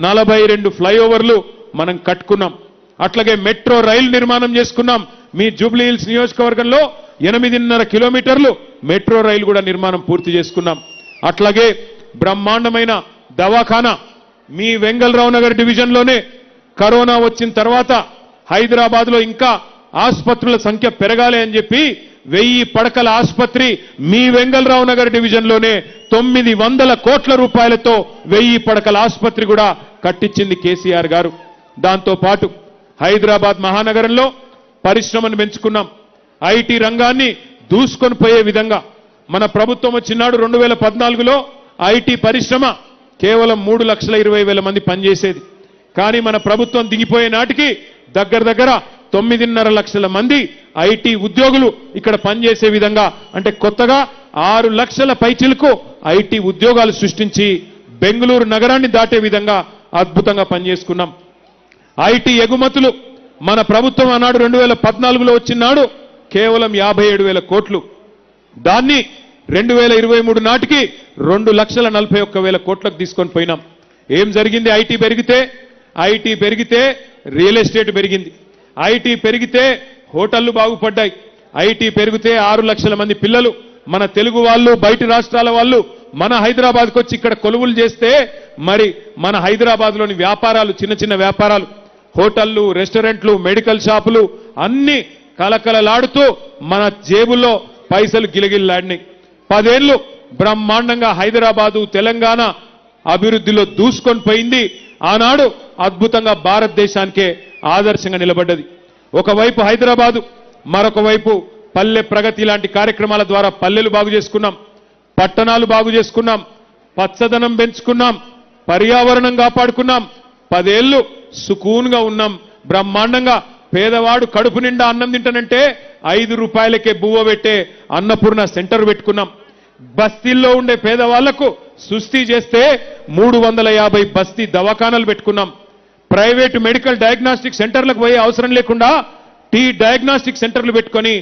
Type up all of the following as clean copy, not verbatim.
42 ఫ్లైఓవర్లు మనం కట్టుకున్నాం. అట్లాగే మెట్రో రైలు నిర్మాణం చేసుకున్నాం. మీ జూబ్లీ హిల్స్ నియోజకవర్గంలో 8.5 కిలోమీటర్లు మెట్రో రైలు కూడా నిర్మాణం పూర్తి చేసుకున్నాం. అట్లాగే బ్రహ్మాండమైన దవాఖానా మీ వెంగళరావు నగర్ డివిజన్లోనే కరోనా వచ్చిన తర్వాత హైదరాబాద్లో ఇంకా ఆసుపత్రుల సంఖ్య పెరగాలి అని చెప్పి 1000 పడకల ఆసుపత్రి మీ వెంగళరావు నగర్ డివిజన్లోనే 900 కోట్ల రూపాయలతో 1000 పడకల ఆసుపత్రి కూడా కట్టించింది కేసీఆర్ గారు. దాంతో పాటు హైదరాబాద్ మహానగరంలో పరిశ్రమను పెంచుకున్నాం. ఐటీ రంగాన్ని దూసుకొని పోయే విధంగా మన ప్రభుత్వం వచ్చినాడు 2014లో ఐటీ పరిశ్రమ కేవలం 3,20,000 మంది పనిచేసేది. కానీ మన ప్రభుత్వం దిగిపోయే నాటికి దగ్గర 9.5 లక్షల మంది ఐటీ ఉద్యోగులు ఇక్కడ పనిచేసే విధంగా, అంటే కొత్తగా 6 లక్షల పైచిలకు ఐటీ ఉద్యోగాలు సృష్టించి బెంగళూరు నగరాన్ని దాటే విధంగా అద్భుతంగా పనిచేసుకున్నాం. ఐటీ ఎగుమతులు మన ప్రభుత్వం ఆనాడు 2014లో వచ్చినాడు కేవలం 57,000 కోట్లు. దాన్ని 2023 నాటికి 2,41,000 కోట్లకు తీసుకొని పోయినాం. ఏం జరిగింది? ఐటీ పెరిగితే రియల్ ఎస్టేట్ పెరిగింది. ఐటీ పెరిగితే హోటళ్లు బాగుపడ్డాయి. ఐటీ పెరిగితే 6 లక్షల మంది పిల్లలు మన తెలుగు వాళ్ళు బయటి రాష్ట్రాల వాళ్ళు మన హైదరాబాద్కు వచ్చి ఇక్కడ కొలువులు చేస్తే మరి మన హైదరాబాద్లోని వ్యాపారాలు చిన్న వ్యాపారాలు, హోటళ్లు, రెస్టారెంట్లు, మెడికల్ షాపులు అన్ని కలకలలాడుతూ మన జేబుల్లో పైసలు గిలగిల్లాడినాయి. 10 ఏళ్లు బ్రహ్మాండంగా హైదరాబాదు తెలంగాణ అభివృద్ధిలో దూసుకొని పోయింది. ఆనాడు అద్భుతంగా భారతదేశానికే ఆదర్శంగా నిలబడ్డది. ఒకవైపు హైదరాబాదు, మరొక వైపు పల్లె ప్రగతి లాంటి కార్యక్రమాల ద్వారా పల్లెలు బాగు చేసుకున్నాం, పట్టణాలు బాగు చేసుకున్నాం, పచ్చదనం పెంచుకున్నాం, పర్యావరణం కాపాడుకున్నాం. 10 ఏళ్లు సుకూన్గా ఉన్నాం. బ్రహ్మాండంగా పేదవాడు కడుపు నిండా అన్నం తింటానంటే 5 రూపాయలకే బువ్వ పెట్టే అన్నపూర్ణ సెంటర్ పెట్టుకున్నాం. బస్తీల్లో ఉండే పేదవాళ్లకు సుస్థి చేస్తే 350 బస్తీ దవాఖానాలు పెట్టుకున్నాం. ప్రైవేటు మెడికల్ డయాగ్నాస్టిక్ సెంటర్లకు పోయే అవసరం లేకుండా డయాగ్నాస్టిక్ సెంటర్లు పెట్టుకొని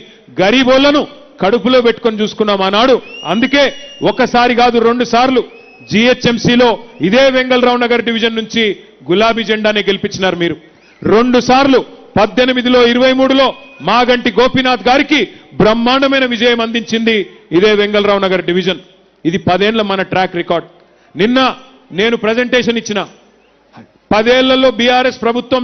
గరీబోళ్లను కడుపులో పెట్టుకొని చూసుకున్నాం ఆనాడు. అందుకే ఒకసారి కాదు 2 సార్లు జీహెచ్ఎంసీలో ఇదే వెంగళరావు నగర్ డివిజన్ నుంచి గులాబీ జెండానే గెలిపించినారు మీరు. 2 సార్లు 18లో 23లో మాగంటి గోపీనాథ్ గారికి బ్రహ్మాండమైన విజయం అందించింది ఇదే వెంగళరావు నగర్ డివిజన్. ఇది 10 ఏళ్ల మన ట్రాక్ రికార్డ్. నిన్న నేను ప్రజెంటేషన్ ఇచ్చిన 10 ఏళ్లలో బీఆర్ఎస్ ప్రభుత్వం